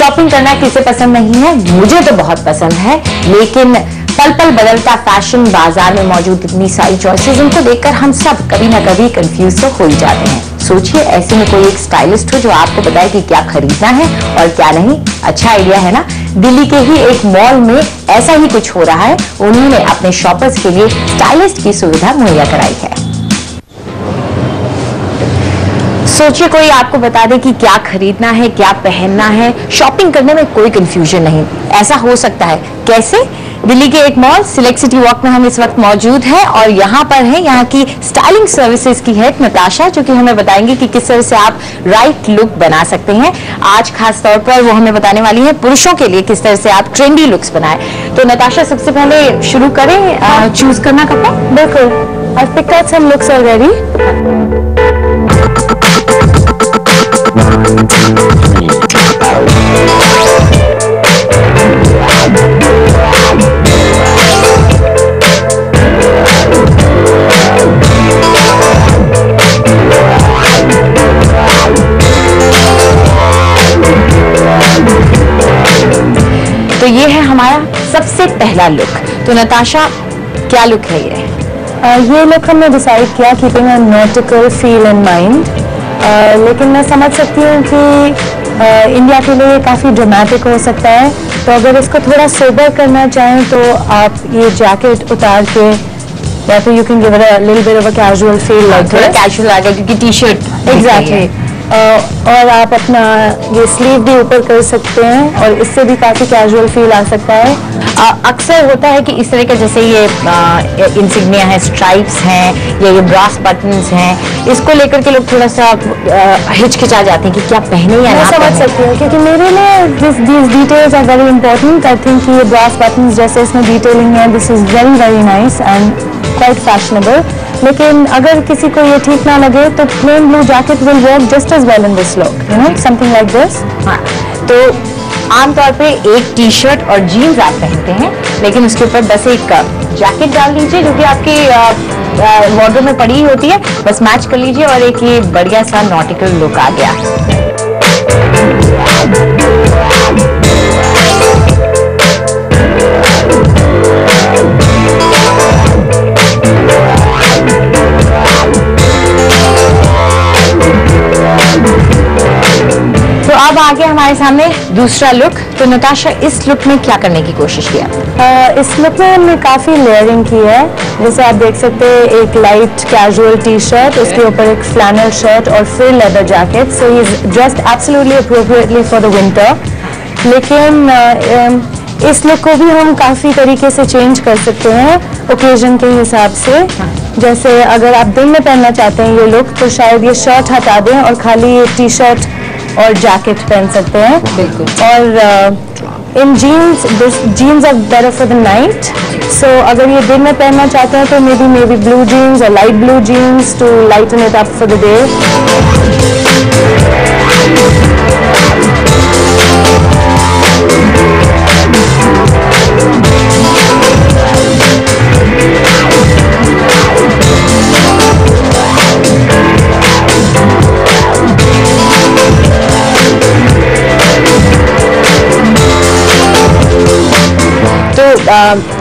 Shopping करना किसे पसंद नहीं है, मुझे तो बहुत पसंद है, लेकिन पल पल बदलता फैशन, बाजार में मौजूद इतनी सारी चॉइसेस, उनको देखकर हम सब कभी ना कभी कंफ्यूज तो हो ही जाते हैं। सोचिए ऐसे में कोई एक स्टाइलिस्ट हो जो आपको बताए कि क्या खरीदना है और क्या नहीं। अच्छा आइडिया है ना। दिल्ली के ही एक मॉल में ऐसा ही कुछ हो रहा है। उन्होंने अपने शॉपर्स के लिए स्टाइलिस्ट की सुविधा मुहैया कराई है। सोचिए कोई आपको बता दे कि क्या खरीदना है, क्या पहनना है, शॉपिंग करने में कोई कंफ्यूजन नहीं। ऐसा हो सकता है कैसे? दिल्ली के एक मॉल सिलेक्ट सिटी वॉक में हम इस वक्त मौजूद हैं और यहाँ पर है यहाँ की स्टाइलिंग सर्विसेज की हेड नताशा, जो कि हमें बताएंगे कि किस तरह से आप राइट लुक बना सकते हैं। आज खास तौर पर वो हमें बताने वाली है पुरुषों के लिए किस तरह से आप ट्रेंडी लुक्स बनाएं। तो नताशा, सबसे पहले शुरू करें चूज करना कपड़ा। बिल्कुल, I've picked out some looks already. तो ये है हमारा सबसे पहला लुक। तो नताशा, क्या लुक है ये? ये लुक हमने डिसाइड किया keeping a nautical feel in mind, लेकिन मैं समझ सकती हूँ कि इंडिया के लिए ये काफ़ी ड्रामेटिक हो सकता है। तो अगर इसको थोड़ा सोबर करना चाहें तो आप ये जैकेट उतार के या फिर you can give it a little bit of a casual feel, like casual आ गया क्योंकि टी शर्ट। एग्जैक्टली। और आप अपना ये स्लीव भी ऊपर कर सकते हैं और इससे भी काफ़ी कैजुअल फील आ सकता है। अक्सर होता है कि इस तरह का जैसे ये इंसिग्निया है, स्ट्राइप्स हैं या ये ब्रास बटन्स हैं, इसको लेकर के लोग थोड़ा सा हिचकिचा जाते हैं कि क्या पहने या ना। समझ सकती हूँ क्योंकि मेरे लिए these details are very important. I think ये ब्रास बटन्स जैसे इसमें डिटेलिंग है, this is very very nice and quite fashionable. लेकिन अगर किसी को ये ठीक ना लगे तो plain blue jacket will work just as well in this look, you know, something like this. हाँ, तो आमतौर पे एक टी शर्ट और जीन्स आप पहनते हैं, लेकिन उसके ऊपर बस एक जैकेट डाल लीजिए जो कि आपकी वार्डरोब में पड़ी होती है, बस मैच कर लीजिए और एक ये बढ़िया सा नॉटिकल लुक आ गया। तो अब आ गया हमारे सामने दूसरा लुक। तो नताशा, इस लुक में क्या करने की कोशिश किया? इस लुक में हमने काफ़ी लेयरिंग की है। जैसे आप देख सकते हैं, एक लाइट कैजुअल टी शर्ट, उसके ऊपर एक फ्लैनल शर्ट और फिर leather jacket. So he is dressed absolutely appropriately for the winter. लेकिन इस लुक को भी हम काफ़ी तरीके से चेंज कर सकते हैं ओकेजन के हिसाब से। जैसे अगर आप दिन में पहनना चाहते हैं ये लुक, तो शायद ये शर्ट हटा दें और खाली ये टी शर्ट और जैकेट पहन सकते हैं। बिल्कुल। और इन jeans, jeans are better for the night. So अगर ये दिन में पहनना चाहते हैं तो मे बी ब्लू जीन्स और light blue jeans to lighten it up for the day.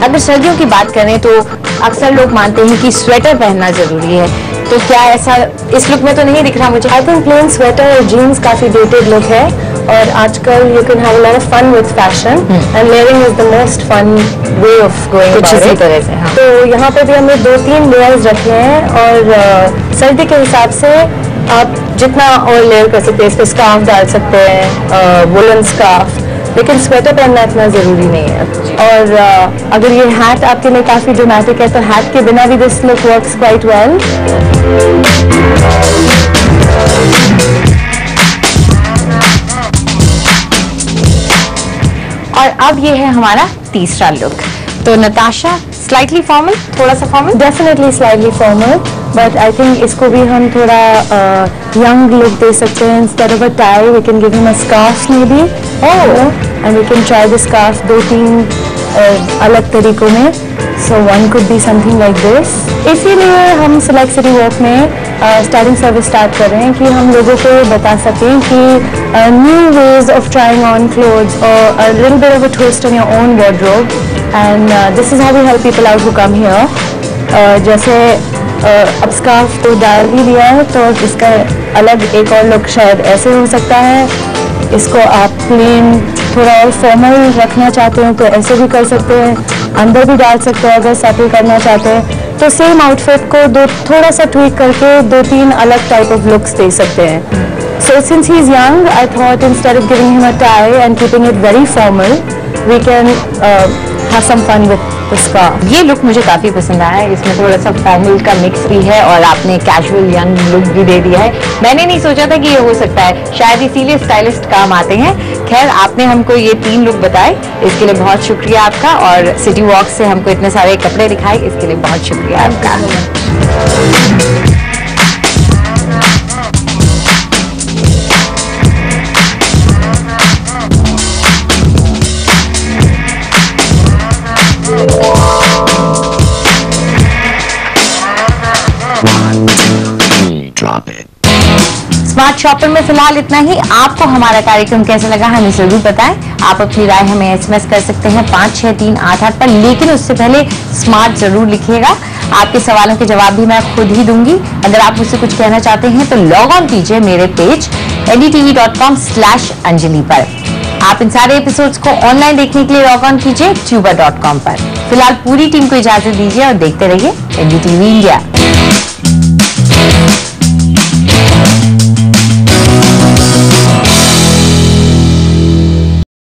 अगर सर्दियों की बात करें तो अक्सर लोग मानते हैं कि स्वेटर पहनना जरूरी है। तो क्या ऐसा इस लुक में तो नहीं दिख रहा मुझे? आई थिंक प्लेन स्वेटर और जीन्स काफ़ी डेटेड लुक है और आजकल you can have a lot of fun with fashion and layering is the most fun way of going कुछ इसी तरह से। हाँ। तो यहाँ पे भी हमने 2-3 लेयर्स रखे हैं और सर्दी के हिसाब से आप जितना और लेयर कर सकते हैं। इस पर स्कार्फ डाल सकते हैं, वुलन स्कार्फ, लेकिन स्वेटर पहनना इतना ज़रूरी नहीं है। और अगर ये हैट आपके लिए काफ़ी ड्रामेटिक है तो हैट के बिना भी this look works quite well. और अब ये है हमारा तीसरा लुक। तो नताशा, स्लाइटली फॉर्मल, थोड़ा सा formal? Definitely slightly formal, but I think इसको भी हम थोड़ा यंग लुक दे सकते हैं। Instead of a tie we can give him a scarf maybe, and we can try the scarf 2-3 अलग तरीकों में. So one could be something like this. इसीलिए हम Select City Walk में स्टार्टिंग सर्विस स्टार्ट कर रहे हैं कि हम लोगों को बता सकें कि new ways of trying on clothes or a little bit of a twist on your own wardrobe, and this is how we help people out who come here. जैसे अब स्कार्फ तो डाल ही लिया है, तो इसका अलग एक और लुक शायद ऐसे हो सकता है. इसको आप प्लेन थोड़ा और फॉर्मल रखना चाहते हैं तो ऐसे भी कर सकते हैं, अंदर भी डाल सकते हैं अगर सैटल करना चाहते हैं. तो सेम आउटफिट को थोड़ा सा ट्वीक करके 2-3 अलग टाइप ऑफ लुक्स दे सकते हैं. So since he's young, I thought instead of giving him a tie and keeping it very formal, we can have some fun with the scarf. ये look मुझे काफी पसंद आया है. इसमें थोड़ा सा फॉर्मल का मिक्स भी है और आपने कैजुअल यंग लुक भी दे दिया है. मैंने नहीं सोचा था कि ये हो सकता है, शायद इसीलिए स्टाइलिस्ट काम आते हैं. खैर, आपने हमको ये 3 लुक बताए, इसके लिए बहुत शुक्रिया आपका. और सिटी वॉक से हमको इतने सारे कपड़े दिखाए, इसके लिए बहुत शुक्रिया आपका. स्मार्ट शॉपर में फिलहाल इतना ही. आपको हमारा कार्यक्रम कैसा लगा हमें जरूर बताएं. आप अपनी राय हमें एसएमएस कर सकते हैं 56388 पर, लेकिन उससे पहले स्मार्ट जरूर लिखिएगा. आपके सवालों के जवाब भी मैं खुद ही दूंगी. अगर आप मुझसे कुछ कहना चाहते हैं तो लॉग ऑन कीजिए मेरे पेज ndtv.com/अंजलि पर. आप इन सारे एपिसोड्स को ऑनलाइन देखने के लिए लॉग ऑन कीजिए tuber.com पर. फिलहाल पूरी टीम को इजाजत दीजिए और देखते रहिए NDTV इंडिया.